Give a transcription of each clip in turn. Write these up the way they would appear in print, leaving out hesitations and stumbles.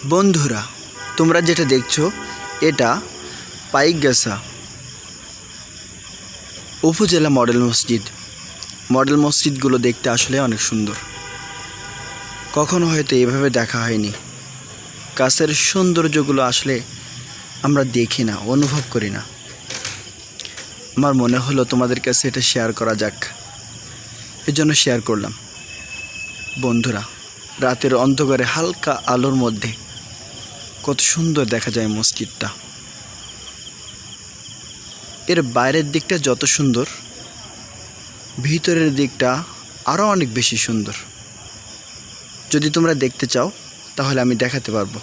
বন্ধুরা, তোমরা যেটা দেখছো এটা পাইকগাছা উপজেলা মডেল মসজিদ। মডেল মসজিদগুলো দেখতে আসলে অনেক সুন্দর। কখনো হয়তো এভাবে দেখা হয়নি। কাছের সৌন্দর্যগুলো আসলে আমরা দেখি না, অনুভব করি না। আমার মনে হলো তোমাদের কাছে এটা শেয়ার করা যাক, এর জন্য শেয়ার করলাম। বন্ধুরা, রাতের অন্ধকারে হালকা আলোর মধ্যে কত সুন্দর দেখা যায় মসজিদটা। এর বাইরের দিকটা যত সুন্দর, ভিতরের দিকটা আরও অনেক বেশি সুন্দর। যদি তোমরা দেখতে চাও তাহলে আমি দেখাতে পারবো।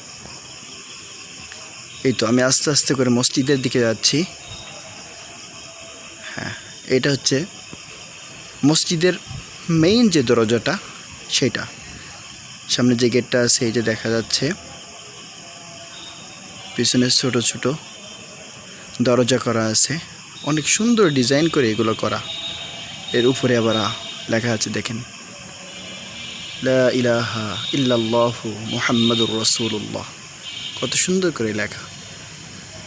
এই তো আমি আস্তে আস্তে করে মসজিদের দিকে যাচ্ছি। হ্যাঁ, এটা হচ্ছে মসজিদের মেইন যে দরজাটা, সেটা সামনে যে গেটটা আছে এই যে দেখা যাচ্ছে। পিছনে ছোট ছোট দরজা করা আছে, অনেক সুন্দর ডিজাইন করে এগুলো করা। এর উপরে আবার লেখা আছে, দেখেন, লা ইলাহা ইল্লাল্লাহু মুহাম্মাদুর রাসূলুল্লাহ। কত সুন্দর করে লেখা।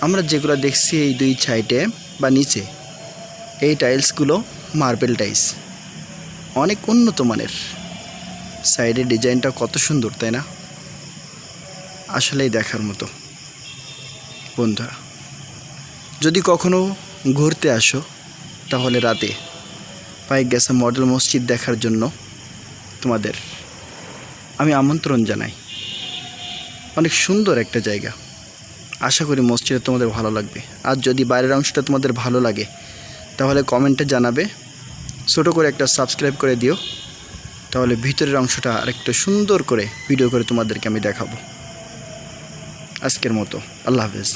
আমরা যেগুলো দেখছি এই দুই সাইডে বা নিচে, এই টাইলসগুলো মার্বেল টাইলস, অনেক উন্নত মানের। সাইডের ডিজাইনটা কত সুন্দর, তাই না? আসলেই দেখার মতো। বন্ধুরা, যদি কখনো ঘুরতে আসো তাহলে রাতে পাইকগাছা মডেল মসজিদ দেখার জন্য তোমাদের আমি আমন্ত্রণ জানাই। অনেক সুন্দর একটা জায়গা। আশা করি মসজিদে তোমাদের ভালো লাগবে। আর যদি বাইরের অংশটা তোমাদের ভালো লাগে তাহলে কমেন্টে জানাবে, ছোটো করে একটা সাবস্ক্রাইব করে দিও। তাহলে ভিতরের অংশটা আরেকটু সুন্দর করে ভিডিও করে তোমাদেরকে আমি দেখাবো। আজকের মতো আল্লাহ হাফেজ।